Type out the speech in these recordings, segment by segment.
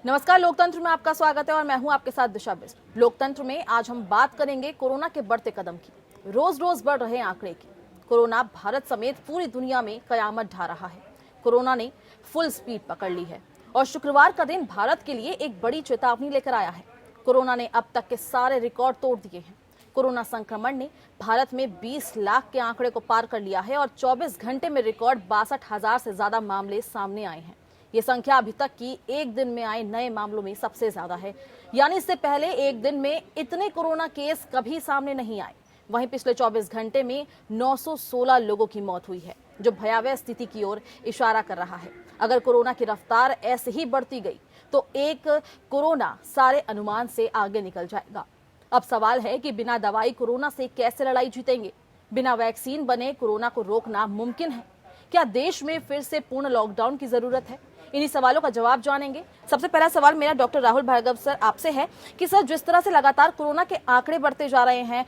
नमस्कार, लोकतंत्र में आपका स्वागत है और मैं हूं आपके साथ दिशा बिष्ट। लोकतंत्र में आज हम बात करेंगे कोरोना के बढ़ते कदम की, रोज रोज बढ़ रहे आंकड़े की। कोरोना भारत समेत पूरी दुनिया में कयामत ढा रहा है। कोरोना ने फुल स्पीड पकड़ ली है और शुक्रवार का दिन भारत के लिए एक बड़ी चेतावनी लेकर आया है। कोरोना ने अब तक के सारे रिकॉर्ड तोड़ दिए हैं। कोरोना संक्रमण ने भारत में 20 लाख के आंकड़े को पार कर लिया है और 24 घंटे में रिकॉर्ड 62,000 से ज्यादा मामले सामने आए हैं। ये संख्या अभी तक की एक दिन में आए नए मामलों में सबसे ज्यादा है, यानी इससे पहले एक दिन में इतने कोरोना केस कभी सामने नहीं आए। वहीं पिछले 24 घंटे में 916 लोगों की मौत हुई है, जो भयावह स्थिति की ओर इशारा कर रहा है। अगर कोरोना की रफ्तार ऐसे ही बढ़ती गई तो एक कोरोना सारे अनुमान से आगे निकल जाएगा। अब सवाल है कि बिना दवाई कोरोना से कैसे लड़ाई जीतेंगे? बिना वैक्सीन बने कोरोना को रोकना मुमकिन है? क्या देश में फिर से पूर्ण लॉकडाउन की जरूरत है? इन्हीं सवालों का जवाब जानेंगे। सबसे पहला सवाल मेरा डॉक्टर राहुल भार्गव सर आपसे है कि सर, जिस तरह से लगातार कोरोना के आंकड़े बढ़ते जा रहे हैं,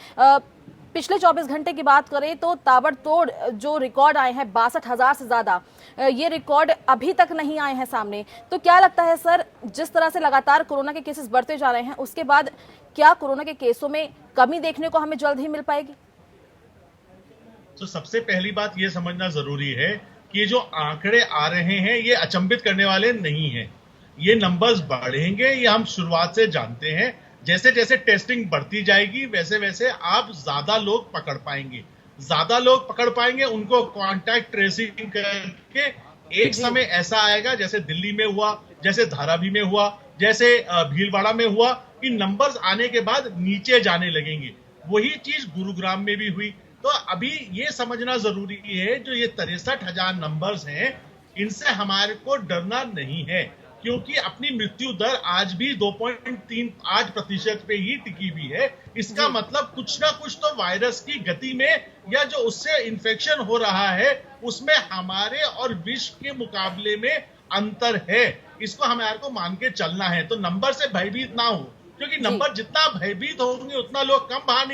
पिछले 24 घंटे की बात करें तो ताबड़तोड़ जो रिकॉर्ड आए हैं 62,000 से ज्यादा, ये रिकॉर्ड अभी तक नहीं आए हैं सामने। तो क्या लगता है सर, जिस तरह से लगातार कोरोना के केसेस बढ़ते जा रहे हैं, उसके बाद क्या कोरोना के केसों में कमी देखने को हमें जल्द ही मिल पाएगी? तो सबसे पहली बात ये समझना जरूरी है कि ये जो आंकड़े आ रहे हैं ये अचंभित करने वाले नहीं हैं। ये नंबर्स बढ़ेंगे, ये हम शुरुआत से जानते हैं। जैसे जैसे टेस्टिंग बढ़ती जाएगी वैसे वैसे आप ज्यादा लोग पकड़ पाएंगे, उनको कांटेक्ट ट्रेसिंग करके एक समय ऐसा आएगा जैसे दिल्ली में हुआ, जैसे धारावी में हुआ, जैसे भीलवाड़ा में हुआ, कि नंबर्स आने के बाद नीचे जाने लगेंगे। वही चीज गुरुग्राम में भी हुई। तो अभी ये समझना जरूरी है, जो ये 63,000 नंबर्स हैं, इनसे हमारे को डरना नहीं है, क्योंकि अपनी मृत्यु दर आज भी 2.38% पे ही टिकी हुई है। इसका मतलब कुछ ना कुछ तो वायरस की गति में या जो उससे इन्फेक्शन हो रहा है उसमें हमारे और विश्व के मुकाबले में अंतर है। इसको हमारे को मान के चलना है। तो नंबर से भयभीत ना हो, क्योंकि नंबर जितना भयभीत होंगे उतना लोग कम बाहर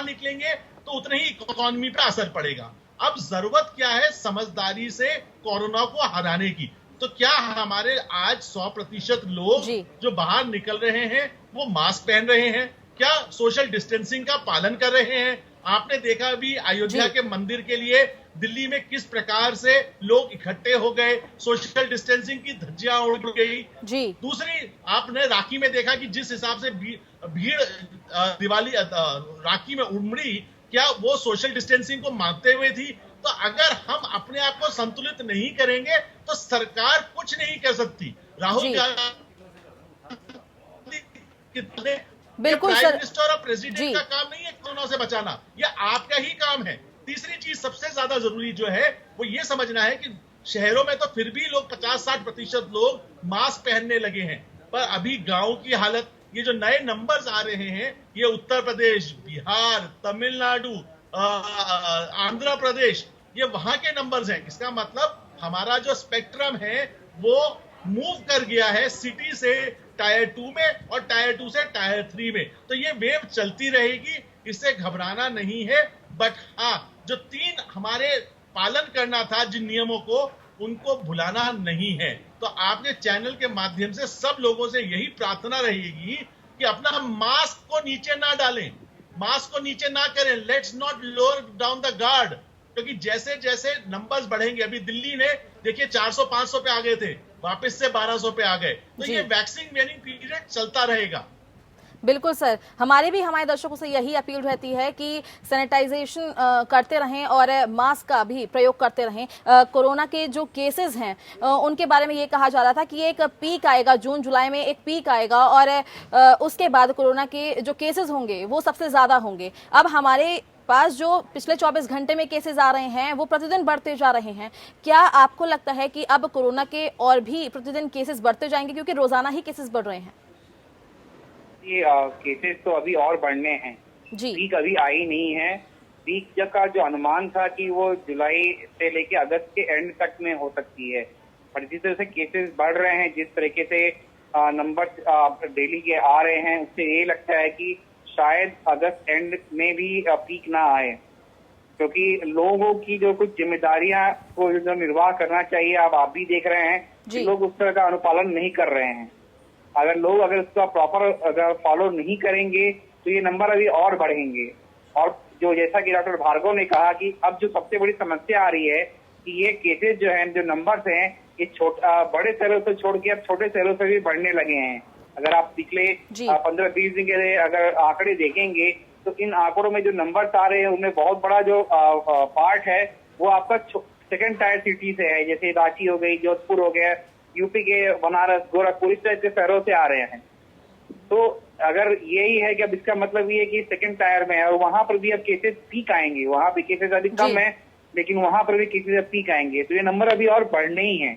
निकलेंगे तो उतने ही इकोनॉमी पे असर पड़ेगा। अब जरूरत क्या है? समझदारी से कोरोना को हराने की। तो क्या हमारे आज 100% लोग जो बाहर निकल रहे हैं वो मास्क पहन रहे हैं? क्या सोशल डिस्टेंसिंग का पालन कर रहे हैं? आपने देखा अभी अयोध्या के मंदिर के लिए दिल्ली में किस प्रकार से लोग इकट्ठे हो गए, सोशल डिस्टेंसिंग की धज्जियां उड़ गई। दूसरी, आपने राखी में देखा कि जिस हिसाब से भीड़ दिवाली राखी में उमड़ी, क्या वो सोशल डिस्टेंसिंग को मानते हुए थी? तो अगर हम अपने आप को संतुलित नहीं करेंगे तो सरकार कुछ नहीं कर सकती। राहुल गांधी बिल्कुल प्राइम सर, मिनिस्टर और प्रेसिडेंट का काम नहीं है कोरोना से बचाना, ये आपका ही काम है। तीसरी चीज सबसे ज्यादा जरूरी जो है वो ये समझना है कि शहरों में तो फिर भी लोग 50-60% लोग मास्क पहनने लगे हैं, पर अभी गांव की हालत, ये जो नए नंबर्स आ रहे हैं, ये उत्तर प्रदेश, बिहार, तमिलनाडु, आंध्र प्रदेश, ये वहां के नंबर्स हैं। इसका मतलब हमारा जो स्पेक्ट्रम है वो मूव कर गया है सिटी से टायर 2 में और टायर 2 से टायर 3 में। तो ये वेव चलती रहेगी, इससे घबराना नहीं है। बट हाँ, जो 3 हमारे पालन करना था जिन नियमों को, उनको भुलाना नहीं है। तो आपके चैनल के माध्यम से सब लोगों से यही प्रार्थना रहेगी कि अपना मास्क को नीचे ना डालें, मास्क को नीचे ना करें। Let's not lower down the guard, क्योंकि जैसे जैसे नंबर्स बढ़ेंगे, अभी दिल्ली ने देखिए 400-500 पे आ गए थे, वापस से 1200 पे आ गए। तो ये वैक्सीन वेनिंग पीरियड चलता रहेगा। बिल्कुल सर, हमारे दर्शकों से यही अपील रहती है कि सैनिटाइजेशन करते रहें और मास्क का भी प्रयोग करते रहें। कोरोना के जो केसेस हैं उनके बारे में ये कहा जा रहा था कि एक पीक आएगा, जून जुलाई में एक पीक आएगा और उसके बाद कोरोना के जो केसेस होंगे वो सबसे ज्यादा होंगे। अब हमारे पास जो पिछले 24 घंटे में केसेस आ रहे हैं वो प्रतिदिन बढ़ते जा रहे हैं। क्या आपको लगता है कि अब कोरोना के और भी प्रतिदिन केसेस बढ़ते जाएंगे, क्योंकि रोजाना ही केसेस बढ़ रहे हैं? ये केसेस तो अभी और बढ़ने हैं। पीक अभी आई नहीं है। पीक का जो अनुमान था कि वो जुलाई से लेके अगस्त के एंड तक में हो सकती है, पर जिस तरह से केसेस बढ़ रहे हैं, जिस तरीके से नंबर डेली के आ रहे हैं, उससे ये लगता है कि शायद अगस्त एंड में भी पीक ना आए, क्योंकि लोगों की जो कुछ जिम्मेदारियां को जो निर्वाह करना चाहिए, आप भी देख रहे हैं जी। लोग उस तरह का अनुपालन नहीं कर रहे हैं। अगर उसका प्रॉपर अगर फॉलो नहीं करेंगे तो ये नंबर अभी और बढ़ेंगे। और जो जैसा कि डॉक्टर भार्गव ने कहा कि अब जो सबसे बड़ी समस्या आ रही है कि ये केसेस जो हैं, जो नंबर्स हैं, ये बड़े शहरों से छोड़ के अब छोटे शहरों से भी बढ़ने लगे हैं। अगर आप पिछले 15-20 दिन के अगर आंकड़े देखेंगे तो इन आंकड़ों में जो नंबर्स आ रहे हैं उनमें बहुत बड़ा जो पार्ट है वो आपका सेकंड टायर सिटी से है, जैसे रांची हो गई, जोधपुर हो गया, यूपी के बनारस, गोरखपुर, इस टाइप के शहरों से आ रहे हैं। तो अगर यही है कि अब इसका मतलब ये है कि सेकंड टायर में है और वहां पर भी अब केसेस पीक आएंगे। वहां पे केसेस अभी कम है लेकिन वहां पर भी केसेस अब पीक आएंगे, तो ये नंबर अभी और बढ़ने ही है।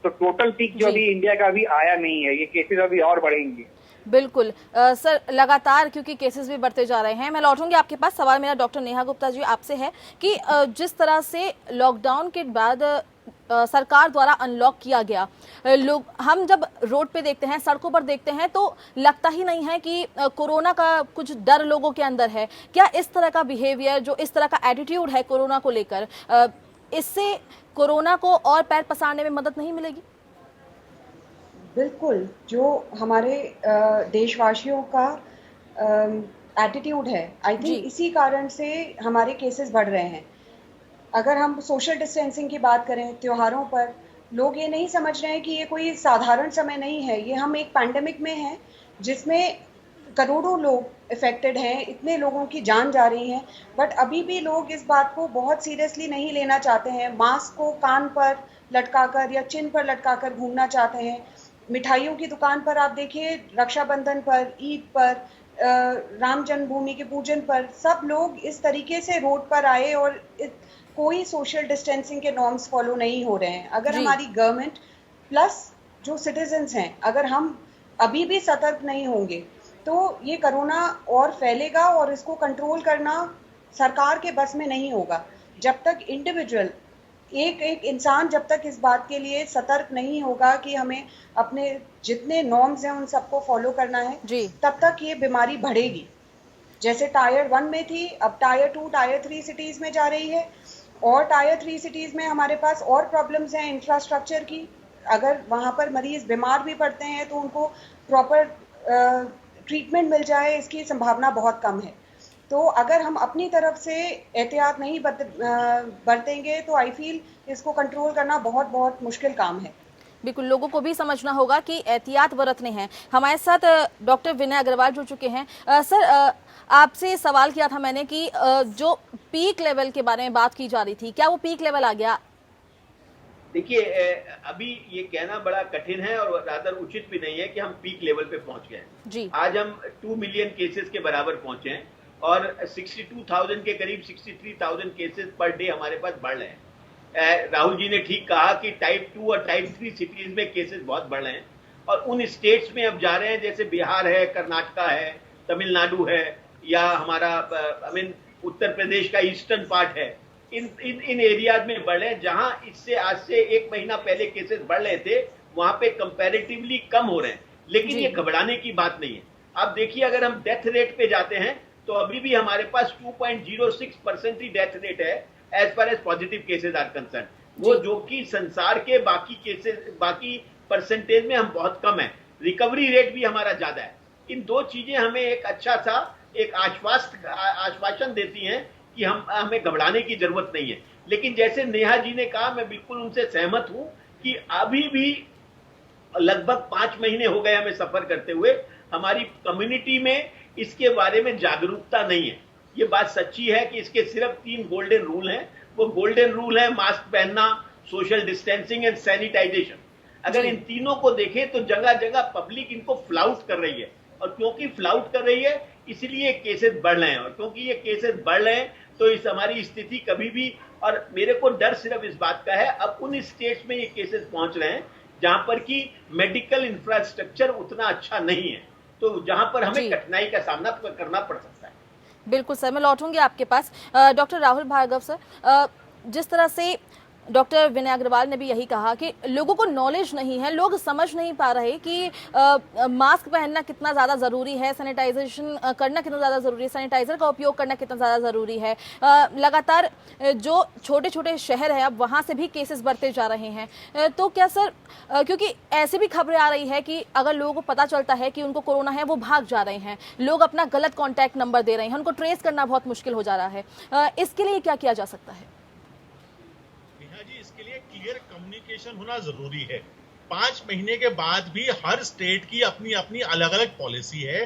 तो टोटल पीक जो अभी इंडिया का अभी आया नहीं है, ये केसेस अभी और बढ़ेंगे। बिल्कुल सर, लगातार क्योंकि केसेस भी बढ़ते जा रहे हैं। मैं लौटूंगी आपके पास। सवाल मेरा डॉक्टर नेहा गुप्ता जी आपसे है कि जिस तरह से लॉकडाउन के बाद सरकार द्वारा अनलॉक किया गया, लोग हम जब रोड पे देखते हैं, सड़कों पर देखते हैं तो लगता ही नहीं है कि कोरोना का कुछ डर लोगों के अंदर है। क्या इस तरह का बिहेवियर, जो इस तरह का एटीट्यूड है कोरोना को लेकर, इससे कोरोना को और पैर पसारने में मदद नहीं मिलेगी? बिल्कुल, जो हमारे देशवासियों का एटीट्यूड है, आई थिंक इसी कारण से हमारे केसेस बढ़ रहे हैं। अगर हम सोशल डिस्टेंसिंग की बात करें, त्योहारों पर लोग ये नहीं समझ रहे हैं कि ये कोई साधारण समय नहीं है, ये हम एक पैंडेमिक में हैं जिसमें करोड़ों लोग इफेक्टेड हैं, इतने लोगों की जान जा रही है। बट अभी भी लोग इस बात को बहुत सीरियसली नहीं लेना चाहते हैं। मास्क को कान पर लटकाकर या चिन पर लटकाकर घूमना चाहते हैं। मिठाइयों की दुकान पर आप देखिए, रक्षाबंधन पर, ईद पर, राम जन्मभूमि के पूजन पर सब लोग इस तरीके से रोड पर आए और कोई सोशल डिस्टेंसिंग के नॉर्म्स फॉलो नहीं हो रहे हैं। अगर हमारी गवर्नमेंट प्लस जो सिटीजन्स हैं, अगर हम अभी भी सतर्क नहीं होंगे तो ये कोरोना और फैलेगा और इसको कंट्रोल करना सरकार के बस में नहीं होगा। जब तक इंडिविजुअल एक इंसान जब तक इस बात के लिए सतर्क नहीं होगा कि हमें अपने जितने नॉर्म्स हैं उन सबको फॉलो करना है, तब तक ये बीमारी बढ़ेगी। जैसे टायर 1 में थी, अब टायर 2, टायर 3 सिटीज में जा रही है। और टायर 3 सिटीज में हमारे पास और प्रॉब्लम्स हैं इंफ्रास्ट्रक्चर की। अगर वहाँ पर मरीज बीमार भी पड़ते हैं तो उनको प्रॉपर ट्रीटमेंट मिल जाए, इसकी संभावना बहुत कम है। तो अगर हम अपनी तरफ से एहतियात नहीं बरतेंगे तो आई फील इसको कंट्रोल करना बहुत बहुत मुश्किल काम है। बिल्कुल, लोगों को भी समझना होगा कि एहतियात बरतने हैं। हमारे साथ डॉक्टर विनय अग्रवाल जुड़ चुके हैं। सर, आपसे सवाल किया था मैंने कि जो पीक लेवल के बारे में बात की जा रही थी, क्या वो पीक लेवल आ गया? देखिए, अभी ये कहना बड़ा कठिन है और रादर उचित भी नहीं है कि हम पीक लेवल पे पहुंच गए हैं। आज हम 2 मिलियन केसेस के बराबर पहुंचे हैं और 62,000 के करीब 63,000 केसेस पर डे हमारे पास बढ़ रहे हैं। राहुल जी ने ठीक कहा कि टाइप 2 और टाइप 3 सिटीज में केसेस बहुत बढ़ रहे हैं और उन स्टेट्स में अब जा रहे हैं जैसे बिहार है, कर्नाटका है, तमिलनाडु है या हमारा उत्तर प्रदेश का ईस्टर्न पार्ट है। इन एरियाज में बढ़ रहे हैं जहां इससे आज से 1 महीना पहले केसेस बढ़ रहे थे, वहां पे कंपैरेटिवली कम हो रहे हैं। लेकिन ये घबराने की बात नहीं है। आप देखिए, अगर हम डेथ रेट पे जाते हैं तो अभी भी हमारे पास 2.06% ही डेथ रेट है as far as positive cases are concern. वो जो कि संसार के बाकी परसेंटेज में हम बहुत कम है। रिकवरी रेट भी हमारा ज्यादा है। इन दो चीजें हमें एक अच्छा सा एक आश्वासन देती हैं कि हमें घबराने की जरूरत नहीं है। लेकिन जैसे नेहा जी ने कहा, मैं बिल्कुल उनसे सहमत हूं कि अभी भी लगभग 5 महीने हो गए हमें सफर करते हुए, हमारी कम्युनिटी में इसके बारे में जागरूकता नहीं है। ये बात सच्ची है कि इसके सिर्फ 3 गोल्डन रूल हैं। वो गोल्डन रूल है मास्क पहनना, सोशल डिस्टेंसिंग एंड सैनिटाइजेशन। अगर इन तीनों को देखें तो जगह जगह पब्लिक इनको फ्लाउट कर रही है और क्योंकि फ्लाउट कर रही है इसलिए केसेस बढ़ रहे हैं और क्योंकि ये केसेस बढ़ रहे हैं तो इस हमारी स्थिति कभी भी, और मेरे को डर सिर्फ इस बात का है, अब उन स्टेट्स में ये केसेस पहुंच रहे हैं जहां पर कि मेडिकल इंफ्रास्ट्रक्चर उतना अच्छा नहीं है, तो जहां पर हमें कठिनाई का सामना करना पड़ सकता है। बिल्कुल सर, मैं लौटूंगी आपके पास। डॉक्टर राहुल भार्गव सर, जिस तरह से डॉक्टर विनय अग्रवाल ने भी यही कहा कि लोगों को नॉलेज नहीं है, लोग समझ नहीं पा रहे कि मास्क पहनना कितना ज़्यादा ज़रूरी है, सैनिटाइजेशन करना कितना ज़्यादा ज़रूरी है, सैनिटाइज़र का उपयोग करना कितना ज़्यादा ज़रूरी है। लगातार जो छोटे छोटे शहर हैं अब वहाँ से भी केसेस बढ़ते जा रहे हैं। तो क्या सर, क्योंकि ऐसी भी खबरें आ रही है कि अगर लोगों को पता चलता है कि उनको कोरोना है, वो भाग जा रहे हैं, लोग अपना गलत कॉन्टैक्ट नंबर दे रहे हैं, उनको ट्रेस करना बहुत मुश्किल हो जा रहा है। इसके लिए क्या किया जा सकता है? जी, इसके लिए क्लियर कम्युनिकेशन होना जरूरी है। 5 महीने के बाद भी हर स्टेट की अपनी अपनी अलग अलग पॉलिसी है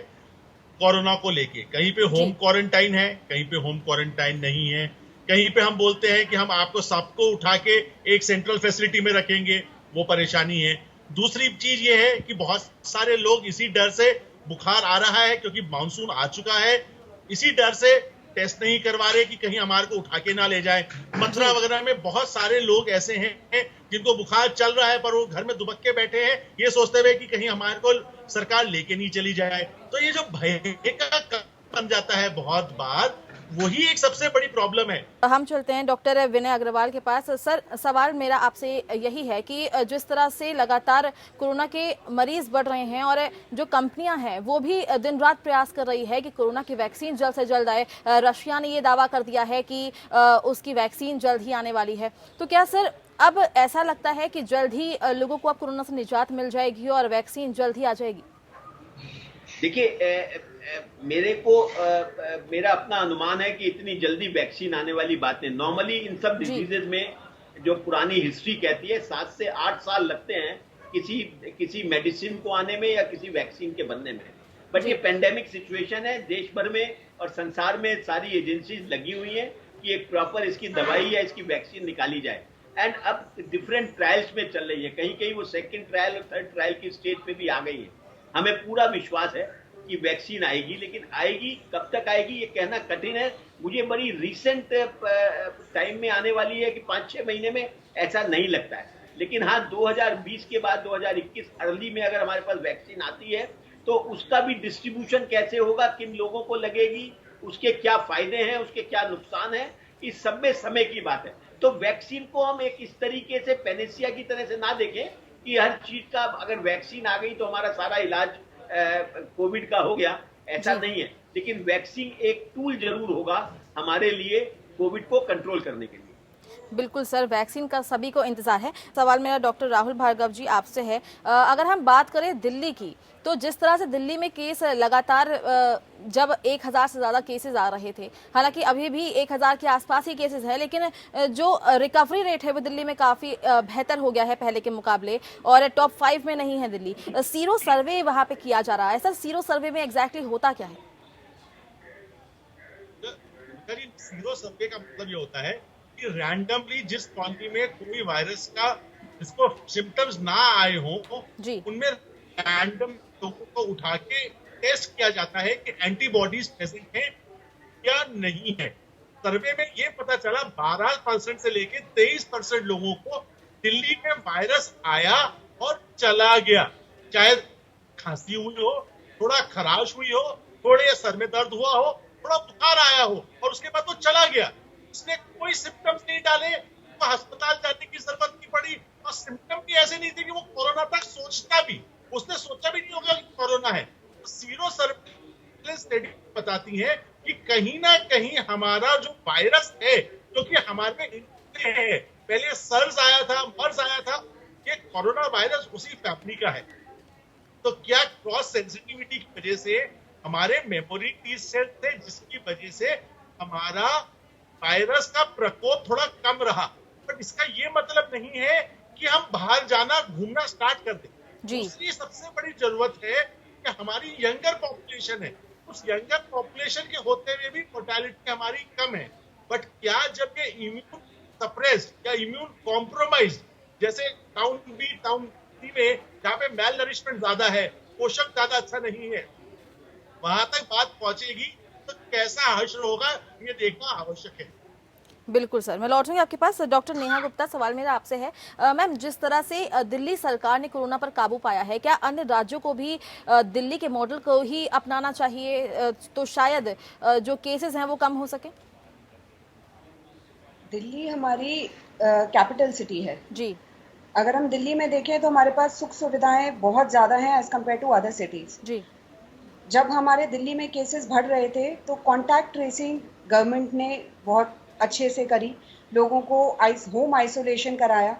कोरोना को लेके। कहीं पे होम क्वारंटाइन है, कहीं पे होम क्वारंटाइन नहीं है, कहीं पे हम बोलते हैं कि हम आपको सबको उठा के एक सेंट्रल फैसिलिटी में रखेंगे, वो परेशानी है। दूसरी चीज ये है कि बहुत सारे लोग इसी डर से, बुखार आ रहा है क्योंकि मानसून आ चुका है, इसी डर से टेस्ट नहीं करवा रहे कि कहीं हमारे को उठा के ना ले जाए। मथुरा वगैरह में बहुत सारे लोग ऐसे हैं जिनको बुखार चल रहा है पर वो घर में दुबक के बैठे हैं, ये सोचते हुए कि कहीं हमारे को सरकार लेके नहीं चली जाए। तो ये जो भय का बन जाता है बहुत बार, वही एक सबसे बड़ी प्रॉब्लम है। हम चलते हैं डॉक्टर विनय अग्रवाल के पास। सर, सवाल मेरा आपसे यही है कि जिस तरह से लगातार कोरोना के मरीज बढ़ रहे हैं और जो कंपनियां हैं वो भी दिन रात प्रयास कर रही है कि कोरोना की वैक्सीन जल्द से जल्द आए। रशिया ने ये दावा कर दिया है कि उसकी वैक्सीन जल्द ही आने वाली है। तो क्या सर अब ऐसा लगता है कि जल्द ही लोगों को अब कोरोना से निजात मिल जाएगी और वैक्सीन जल्द ही आ जाएगी? देखिए, मेरा अपना अनुमान है कि इतनी जल्दी वैक्सीन आने वाली बात नहीं। नॉर्मली इन सब डिजीजेज में जो पुरानी हिस्ट्री कहती है 7 से 8 साल लगते हैं किसी मेडिसिन को आने में या किसी वैक्सीन के बनने में। बट ये पेंडेमिक सिचुएशन है, देश भर में और संसार में सारी एजेंसीज लगी हुई हैं कि एक प्रॉपर इसकी दवाई या इसकी वैक्सीन निकाली जाए। एंड अब डिफरेंट ट्रायल्स में चल रही है, कहीं कहीं वो सेकेंड ट्रायल और थर्ड ट्रायल की स्टेज पे भी आ गई है। हमें पूरा विश्वास है कि वैक्सीन आएगी, लेकिन आएगी कब तक आएगी ये कहना कठिन है। मुझे बड़ी रिसेंट टाइम में आने वाली है कि 5-6 महीने में, ऐसा नहीं लगता है। लेकिन हाँ, 2020 के बाद 2021 अर्ली में अगर हमारे पास वैक्सीन आती है तो उसका भी डिस्ट्रीब्यूशन कैसे होगा, किन लोगों को लगेगी, उसके क्या फायदे हैं, उसके क्या नुकसान है, इस सब में समय की बात है। तो वैक्सीन को हम एक इस तरीके से पेनेसिया की तरह से ना देखें कि हर चीज का अगर वैक्सीन आ गई तो हमारा सारा इलाज कोविड का हो गया, ऐसा नहीं है। लेकिन वैक्सीन एक टूल जरूर होगा हमारे लिए कोविड को कंट्रोल करने के लिए। बिल्कुल सर, वैक्सीन का सभी को इंतजार है। सवाल मेरा डॉक्टर राहुल भार्गव जी आपसे है। अगर हम बात करें दिल्ली की, तो जिस तरह से दिल्ली में केस लगातार जब 1000 से ज़्यादा केसेस आ रहे थे, हालांकि अभी भी 1000 के आसपास ही केसेस है, लेकिन जो रिकवरी रेट है वो दिल्ली में काफ़ी बेहतर हो गया है पहले के मुकाबले, और टॉप 5 में नहीं है दिल्ली। सीरो सर्वे वहाँ पे किया जा रहा है। सर, सीरो सर्वे में एग्जैक्टली होता क्या है? सीरो सर्वे का मतलब ये होता है कि रैंडमली जिस क्वांटिटी में कोई वायरस का जिसको सिम्टम्स ना आए हो, उनमें रैंडम लोगों को उठा के टेस्ट किया जाता है कि एंटीबॉडीज प्रेजेंट है या नहीं है। सर्वे में ये पता चला 12% से लेके 23% लोगों को दिल्ली में वायरस आया और चला गया। चाहे खांसी हुई हो, थोड़ा खराश हुई हो, थोड़े सर में दर्द हुआ हो, थोड़ा बुखार आया हो, और उसके बाद वो चला गया। उसने कोई सिम्टम्स नहीं डाले, वो अस्पताल जाने की जरूरत नहीं पड़ी, और सिम्टम भी ऐसे नहीं थे कि वो कोरोना तक सोचता भी, उसने सोचा भी नहीं होगा कि कोरोना है। तो सीरो सर्वेलेंस स्टडी बताती है कि कहीं ना कहीं हमारा जो वायरस है, जो कि हमारे में है, पहले सर्स आया था, मर्स आया था, ये कोरोना वायरस उसी फैमिली का है। तो क्या क्रॉस सेंसिटिविटी की वजह से हमारे मेमोरी टी सेल थे, जिसकी वजह से हमारा वायरस का प्रकोप थोड़ा कम रहा। बट इसका ये मतलब नहीं है कि हम बाहर जाना, घूमना स्टार्ट कर दें। दूसरी सबसे बड़ी जरूरत है कि हमारी यंगर पॉपुलेशन है, उस यंगर पॉपुलेशन के होते हुए भी मोर्टेलिटी हमारी कम है। बट क्या जब ये इम्यून सप्रेस्ड या इम्यून कॉम्प्रोमाइज, जैसे टाउन बी में जहाँ पे मेल नरिशमेंट ज्यादा है, पोषक ज्यादा अच्छा नहीं है, वहां तक बात पहुंचेगी तो कैसा हश्र होगा, ये देखना आवश्यक है। बिल्कुल सर, मैं लौटूंगी आपके पास। डॉक्टर नेहा गुप्ता, सवाल मेरा आपसे है। मैम, जिस तरह से दिल्ली सरकार ने कोरोना पर काबू पाया है, क्या अन्य राज्यों को भी दिल्ली के मॉडल को ही अपनाना चाहिए, तो शायद जो केसेस हैं वो कम हो सके? दिल्ली हमारी कैपिटल सिटी है जी। अगर हम दिल्ली में देखें तो हमारे पास सुख सुविधाएं बहुत ज़्यादा हैं as compare to other cities. जी। जब हमारे दिल्ली में केसेस बढ़ रहे थे तो कॉन्टैक्ट ट्रेसिंग गवर्नमेंट ने बहुत अच्छे से करी, लोगों को होम आइसोलेशन कराया,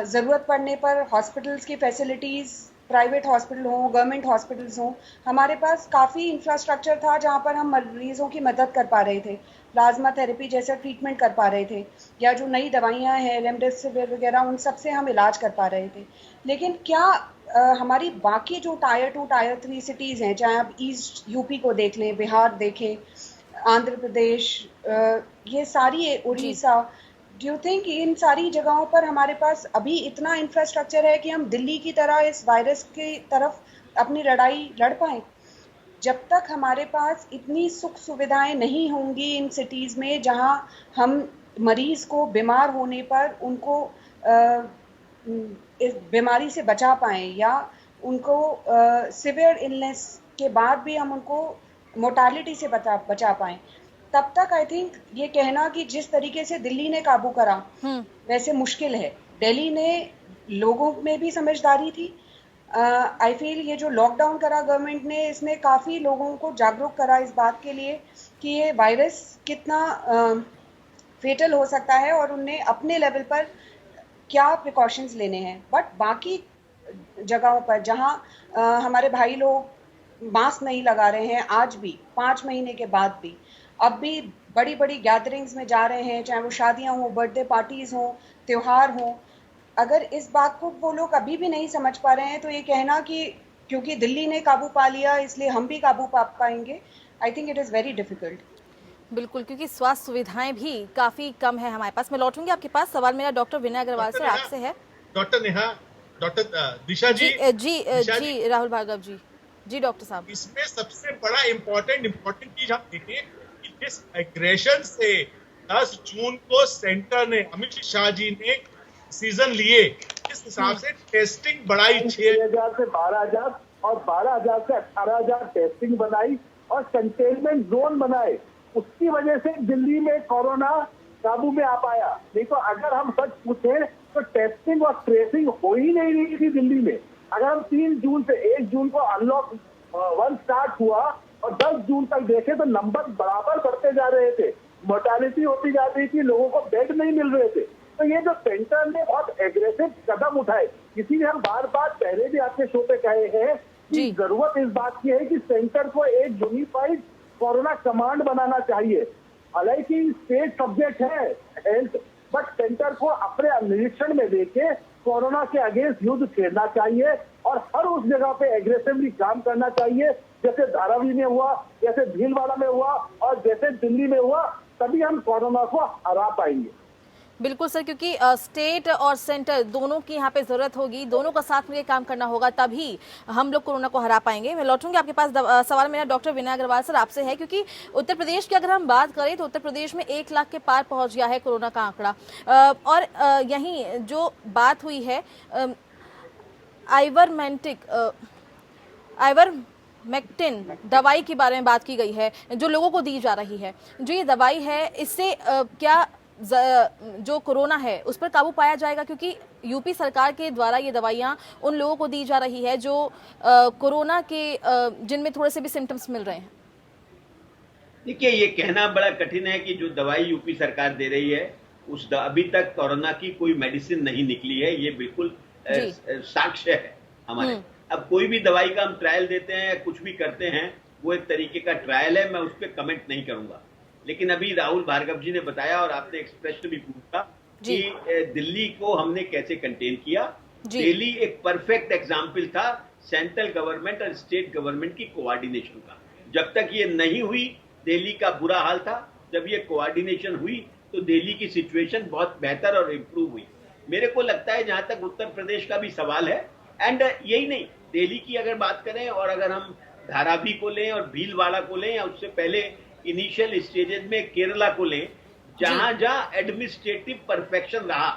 ज़रूरत पड़ने पर हॉस्पिटल्स की फैसिलिटीज़, प्राइवेट हॉस्पिटल हों, गवर्नमेंट हॉस्पिटल्स हों, हमारे पास काफ़ी इंफ्रास्ट्रक्चर था जहाँ पर हम मरीजों की मदद कर पा रहे थे, प्लाज्मा थेरेपी जैसा ट्रीटमेंट कर पा रहे थे, या जो नई दवाइयाँ हैं रेमडेसिविर वगैरह उन सब से हम इलाज कर पा रहे थे। लेकिन क्या हमारी बाकी जो टायर 2 टायर 3 सिटीज़ हैं, चाहे आप ईस्ट यूपी को देख लें, बिहार देखें, आंध्र प्रदेश, ये सारी, Orissa, do you think in सारी जगहों पर हमारे पास अभी इतना इंफ्रास्ट्रक्चर है कि हम दिल्ली की तरह इस वायरस की तरफ अपनी लड़ाई लड़ पाएं? जब तक हमारे पास इतनी सुख सुविधाएं नहीं होंगी इन सिटीज़ में जहां हम मरीज को बीमार होने पर उनको इस बीमारी से बचा पाएं, या उनको सिवियर इलनेस के बाद भी हम उनको मोर्टालिटी से बचा पाएं, तब तक आई थिंक ये कहना कि जिस तरीके से दिल्ली ने काबू करा वैसे मुश्किल है। दिल्ली ने लोगों में भी समझदारी थी। आई फील ये जो लॉकडाउन करा गवर्नमेंट ने, इसने काफ़ी लोगों को जागरूक करा इस बात के लिए कि ये वायरस कितना फेटल हो सकता है और उनने अपने लेवल पर क्या प्रिकॉशंस लेने हैं। बट बाकी जगहों पर जहां हमारे भाई लोग मास्क नहीं लगा रहे हैं, आज भी 5 महीने के बाद भी, अब भी बड़ी बड़ी गैदरिंग्स में जा रहे हैं, चाहे वो शादियां हो, बर्थडे पार्टीज हो, त्योहार हो, अगर इस बात को वो लोग अभी भी नहीं समझ पा रहे हैं तो ये कहना कि क्योंकि दिल्ली ने काबू पा लिया इसलिए हम भी काबू पा पाएंगे, I think it is very difficult. बिल्कुल, क्योंकि स्वास्थ्य सुविधाएं भी काफी कम है हमारे पास। मैं लौटूंगी आपके पास। सवाल मेरा डॉक्टर विनय अग्रवाल सर आपसे है। डॉक्टर नेहा, डॉक्टर दिशा जी, जी राहुल भार्गव जी। जी डॉक्टर साहब, इसमें सबसे बड़ा इम्पोर्टेंट चीज हम देखें कि जिस एग्रेशन से 10 जून को सेंटर ने, अमित शाह जी ने सीजन लिए, इस हिसाब से टेस्टिंग बढ़ाई 6,000 से 12,000 और 12,000 से 18,000 टेस्टिंग बनाई और कंटेनमेंट जोन बनाए, उसकी वजह से दिल्ली में कोरोना काबू में आ पाया। नहीं तो अगर हम सच पूछें तो टेस्टिंग और ट्रेसिंग हो ही नहीं रही थी दिल्ली में। अगर हम 3 जून से 1 जून को अनलॉक 1 स्टार्ट हुआ और 10 जून तक देखे तो नंबर बराबर बढ़ते जा रहे थे, मोर्टालिटी होती जा रही थी, लोगों को बेड नहीं मिल रहे थे। तो ये जो सेंटर ने बहुत एग्रेसिव कदम उठाए, इसीलिए हम बार बार पहले भी आपके शो पे कहे हैं कि जरूरत इस बात की है कि सेंटर को एक यूनिफाइड कोरोना कमांड बनाना चाहिए। हालांकि स्टेट सब्जेक्ट है हेल्थ, बट सेंटर को अपने निरीक्षण में लेके कोरोना के अगेंस्ट युद्ध छेड़ना चाहिए और हर उस जगह पे एग्रेसिवली काम करना चाहिए, जैसे धारावी में हुआ, जैसे भीलवाड़ा में हुआ और जैसे दिल्ली में हुआ, तभी हम कोरोना को हरा पाएंगे। बिल्कुल सर, क्योंकि स्टेट और सेंटर दोनों की यहाँ पे जरूरत होगी, दोनों का साथ मिलकर काम करना होगा, तभी हम लोग कोरोना को हरा पाएंगे। मैं लौटूंगी आपके पास। सवाल मेरा डॉक्टर विनय अग्रवाल सर आपसे है, क्योंकि उत्तर प्रदेश की अगर हम बात करें तो उत्तर प्रदेश में 1 लाख के पार पहुंच गया है कोरोना का आंकड़ा। और यहीं जो बात हुई है आइवरमेक्टिन दवाई के बारे में बात की गई है, जो लोगों को दी जा रही है, जो ये दवाई है इससे क्या जो कोरोना है उस पर काबू पाया जाएगा? क्योंकि यूपी सरकार के द्वारा ये दवाइयां उन लोगों को दी जा रही है जो कोरोना के जिनमें थोड़े से भी सिम्टम्स मिल रहे हैं। देखिए, ये कहना बड़ा कठिन है कि जो दवाई यूपी सरकार दे रही है उस अभी तक कोरोना की कोई मेडिसिन नहीं निकली है, ये बिल्कुल साक्ष्य है हमारे। अब कोई भी दवाई का हम ट्रायल देते हैं या कुछ भी करते हैं, वो एक तरीके का ट्रायल है, मैं उस पर कमेंट नहीं करूंगा। लेकिन अभी राहुल भार्गव जी ने बताया और आपने एक प्रश्न भी पूछा कि दिल्ली को हमने कैसे कंटेन किया। दिल्ली एक परफेक्ट एग्जाम्पल था सेंट्रल गवर्नमेंट और स्टेट गवर्नमेंट की कोऑर्डिनेशन का। जब तक ये नहीं हुई दिल्ली का बुरा हाल था, जब ये कोऑर्डिनेशन हुई तो दिल्ली की सिचुएशन बहुत बेहतर और इम्प्रूव हुई। मेरे को लगता है जहां तक उत्तर प्रदेश का भी सवाल है, एंड यही नहीं, दिल्ली की अगर बात करें और अगर हम धारावी को लें और भीलवाड़ा को लें या उससे पहले इनिशियल स्टेजेस में केरला को लें, जहां जहां एडमिनिस्ट्रेटिव परफेक्शन रहा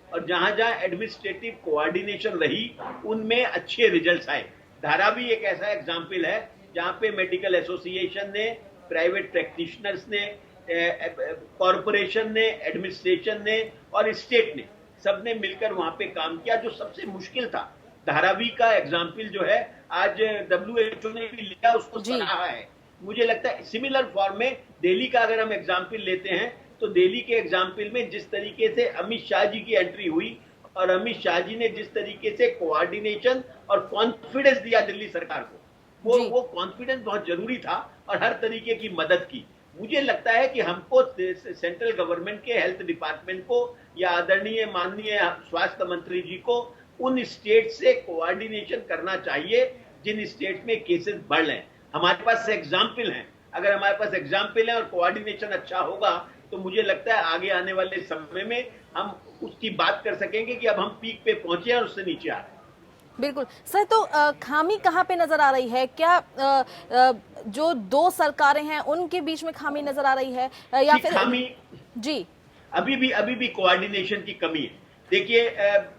और जहां जहां एडमिनिस्ट्रेटिव कोऑर्डिनेशन रही, उनमें अच्छे रिजल्ट्स आए। धारावी एक ऐसा एग्जाम्पल है जहां पे मेडिकल एसोसिएशन ने, प्राइवेट प्रैक्टिशनर्स ने, कॉरपोरेशन ने, एडमिनिस्ट्रेशन ने और स्टेट ने सबने मिलकर वहां पे काम किया। जो सबसे मुश्किल था, धारावी का एग्जाम्पल जो है आज WHO ने भी लिया, उसको सराहा है। मुझे लगता है सिमिलर फॉर्म में दिल्ली का अगर हम एग्जाम्पल लेते हैं तो दिल्ली के एग्जाम्पल में जिस तरीके से अमित शाह जी की एंट्री हुई और अमित शाह जी ने जिस तरीके से कोऑर्डिनेशन और कॉन्फिडेंस दिया दिल्ली सरकार को, वो कॉन्फिडेंस बहुत जरूरी था और हर तरीके की मदद की। मुझे लगता है कि हमको सेंट्रल गवर्नमेंट के हेल्थ डिपार्टमेंट को या आदरणीय माननीय स्वास्थ्य मंत्री जी को उन स्टेट से कोऑर्डिनेशन करना चाहिए जिन स्टेट में केसेस बढ़ रहे हैं। हमारे पास एग्जाम्पल हैं, अगर हमारे पास एग्जाम्पल है और कोऑर्डिनेशन अच्छा होगा तो मुझे लगता है आगे आने वाले समय में हम उसकी बात कर सकेंगे कि अब हम पीक पे पहुंचे और उससे नीचे आ रहे हैं। बिल्कुल सर, तो खामी कहाँ पे नजर आ रही है? क्या जो दो सरकारें हैं उनके बीच में खामी नजर आ रही है या फिर खामी? जी, अभी भी कोऑर्डिनेशन की कमी है। देखिए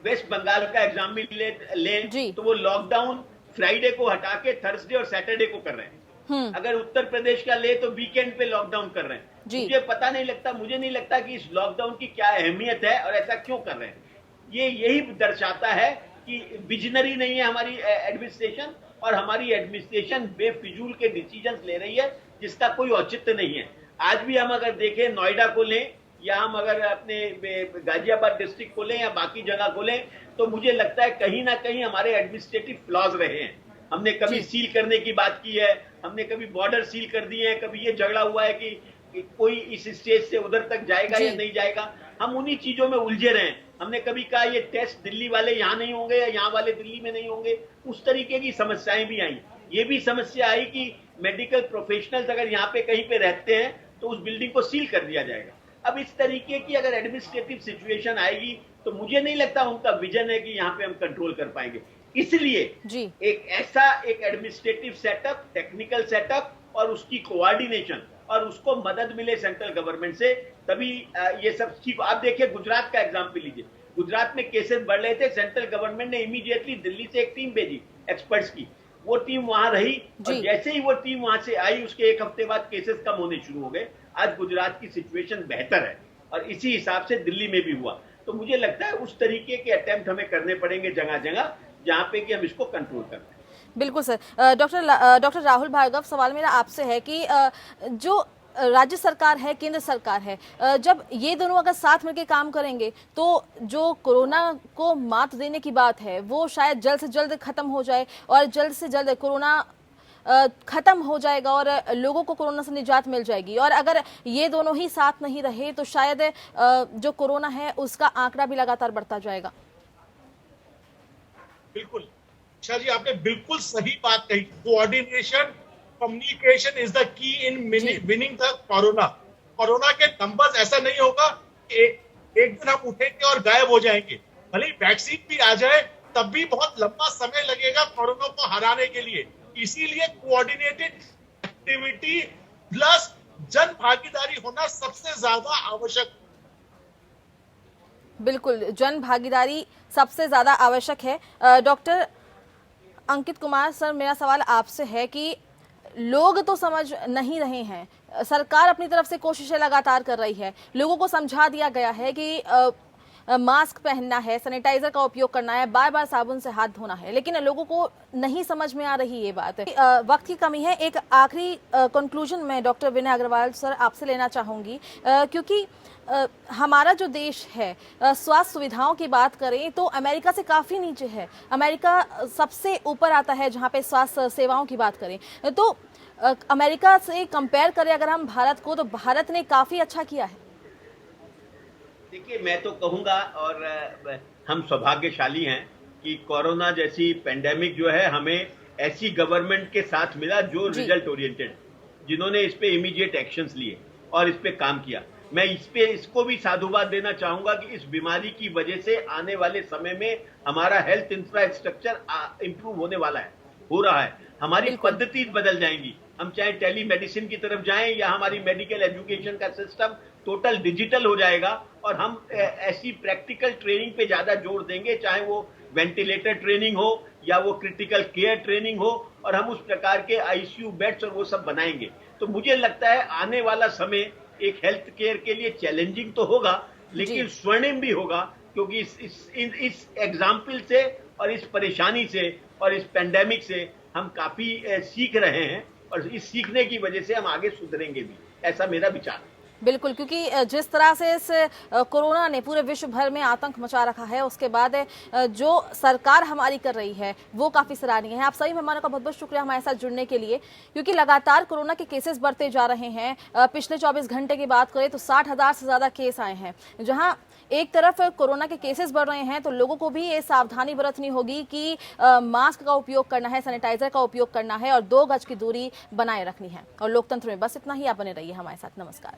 वेस्ट बंगाल का एग्जाम्पल ले तो वो लॉकडाउन फ्राइडे को हटा के थर्सडे और सैटरडे को कर रहे हैं। अगर उत्तर प्रदेश का ले तो वीकेंड पे लॉकडाउन कर रहे हैं। मुझे नहीं लगता कि इस लॉकडाउन की क्या अहमियत है और ऐसा क्यों कर रहे हैं। ये यही दर्शाता है कि विजनरी नहीं है हमारी एडमिनिस्ट्रेशन और हमारी एडमिनिस्ट्रेशन बेफिजूल के डिसीजंस ले रही है जिसका कोई औचित्य नहीं है। आज भी हम अगर देखें नोएडा को लें या हम अगर अपने गाजियाबाद डिस्ट्रिक्ट को लें या बाकी जगह को लें तो मुझे लगता है कहीं ना कहीं हमारे एडमिनिस्ट्रेटिव फ्लॉज रहे हैं। हमने कभी सील करने की बात की है, हमने कभी बॉर्डर सील कर दिए हैं, कभी ये झगड़ा हुआ है कि कोई इस स्टेज से उधर तक जाएगा या नहीं जाएगा। हम उन्हीं चीजों में उलझे रहे हैं। हमने कभी कहा ये टेस्ट दिल्ली वाले यहाँ नहीं होंगे या यहाँ वाले दिल्ली में नहीं होंगे, उस तरीके की समस्याएं भी आई। ये भी समस्या आई कि मेडिकल प्रोफेशनल्स अगर यहाँ पे कहीं पे रहते हैं तो उस बिल्डिंग को सील कर दिया जाएगा। अब इस तरीके की अगर एडमिनिस्ट्रेटिव सिचुएशन आएगी तो मुझे नहीं लगता उनका विजन है कि यहाँ पे हम कंट्रोल कर पाएंगे। इसलिए एक ऐसा एक एडमिनिस्ट्रेटिव सेटअप, टेक्निकल सेटअप और उसकी कोऑर्डिनेशन और उसको मदद मिले सेंट्रल गवर्नमेंट से, तभी ये सब ठीक। आप देखिए गुजरात का एग्जाम्पल लीजिए, गुजरात में केसेस बढ़ रहे थे, सेंट्रल गवर्नमेंट ने इमीडिएटली दिल्ली से एक टीम भेजी एक्सपर्ट्स की, वो टीम वहां रही और जैसे ही वो टीम वहां से आई उसके एक हफ्ते बाद केसेस कम होने शुरू हो गए। आज गुजरात की सिचुएशन बेहतर है और इसी हिसाब से दिल्ली में भी हुआ। तो मुझे लगता है उस तरीके के अटेम्प्ट हमें करने पड़ेंगे जगह जगह जहां पे कि हम इसको कंट्रोल कर पाए। बिल्कुल सर। डॉक्टर राहुल भार्गव, सवाल मेरा आपसे है कि जो राज्य सरकार है, केंद्र सरकार है, जब ये दोनों अगर साथ मिलकर काम करेंगे तो जो कोरोना को मात देने की बात है वो शायद जल्द से जल्द खत्म हो जाए और जल्द से जल्द कोरोना खत्म हो जाएगा और लोगों को कोरोना से निजात मिल जाएगी। और अगर ये दोनों ही साथ नहीं रहे तो शायद जो कोरोना है उसका आंकड़ा भी लगातार बढ़ता जाएगा। बिल्कुल शाह जी, आपने बिल्कुल सही बात कही। Coordination, communication is the key in winning the corona. Corona के नंबर्स ऐसा नहीं होगा एक दिन हम उठेंगे और गायब हो जाएंगे। भले ही वैक्सीन भी आ जाए तब भी बहुत लंबा समय लगेगा कोरोना को हराने के लिए। इसीलिए कोऑर्डिनेटेड एक्टिविटी प्लस जन भागीदारी होना सबसे ज्यादा आवश्यक। बिल्कुल, जन भागीदारी सबसे ज्यादा आवश्यक है। डॉक्टर अंकित कुमार सर, मेरा सवाल आपसे है कि लोग तो समझ नहीं रहे हैं, सरकार अपनी तरफ से कोशिशें लगातार कर रही है, लोगों को समझा दिया गया है कि मास्क पहनना है, सैनिटाइजर का उपयोग करना है, बार बार साबुन से हाथ धोना है, लेकिन लोगों को नहीं समझ में आ रही ये बात। वक्त की कमी है। एक आखिरी कंक्लूजन में डॉक्टर विनय अग्रवाल सर आपसे लेना चाहूंगी, क्योंकि हमारा जो देश है स्वास्थ्य सुविधाओं की बात करें तो अमेरिका से काफ़ी नीचे है। अमेरिका सबसे ऊपर आता है जहां पे स्वास्थ्य सेवाओं की बात करें। तो अमेरिका से कंपेयर करें अगर हम भारत को, तो भारत ने काफ़ी अच्छा किया है। देखिए, मैं तो कहूँगा और हम सौभाग्यशाली हैं कि कोरोना जैसी पेंडेमिक जो है हमें ऐसी गवर्नमेंट के साथ मिला जो रिजल्ट ओरिएंटेड, जिन्होंने इस पे इमीडिएट एक्शंस लिए और इस पे काम किया। मैं इसको भी साधुवाद देना चाहूंगा कि इस बीमारी की वजह से आने वाले समय में हमारा हेल्थ इंफ्रास्ट्रक्चर इंप्रूव होने वाला है, हो रहा है। हमारी पद्धति बदल जाएंगी। हम चाहे टेली मेडिसिन की तरफ जाएं या हमारी मेडिकल एजुकेशन का सिस्टम टोटल डिजिटल हो जाएगा और हम ऐसी प्रैक्टिकल ट्रेनिंग पे ज्यादा जोर देंगे, चाहे वो वेंटिलेटर ट्रेनिंग हो या वो क्रिटिकल केयर ट्रेनिंग हो, और हम उस प्रकार के आईसीयू बेड्स और वो सब बनाएंगे। तो मुझे लगता है आने वाला समय एक हेल्थ केयर के लिए चैलेंजिंग तो होगा, लेकिन स्वर्णिम भी होगा, क्योंकि इस एग्जाम्पल से और इस परेशानी से और इस पेंडेमिक से हम काफी सीख रहे हैं, और इस सीखने की वजह से हम आगे सुधरेंगे भी, ऐसा मेरा विचार है। बिल्कुल, क्योंकि जिस तरह से इस कोरोना ने पूरे विश्व भर में आतंक मचा रखा है, उसके बाद जो सरकार हमारी कर रही है वो काफी सराहनीय है। आप सभी मेहमानों का बहुत बहुत शुक्रिया हमारे साथ जुड़ने के लिए, क्योंकि लगातार कोरोना के केसेस बढ़ते जा रहे हैं। पिछले 24 घंटे की बात करें तो 60,000 से ज्यादा केस आए हैं। जहां एक तरफ कोरोना के केसेस बढ़ रहे हैं तो लोगों को भी ये सावधानी बरतनी होगी कि मास्क का उपयोग करना है, सैनिटाइजर का उपयोग करना है और 2 गज की दूरी बनाए रखनी है। और लोकतंत्र में बस इतना ही। आप बने रहिए हमारे साथ। नमस्कार।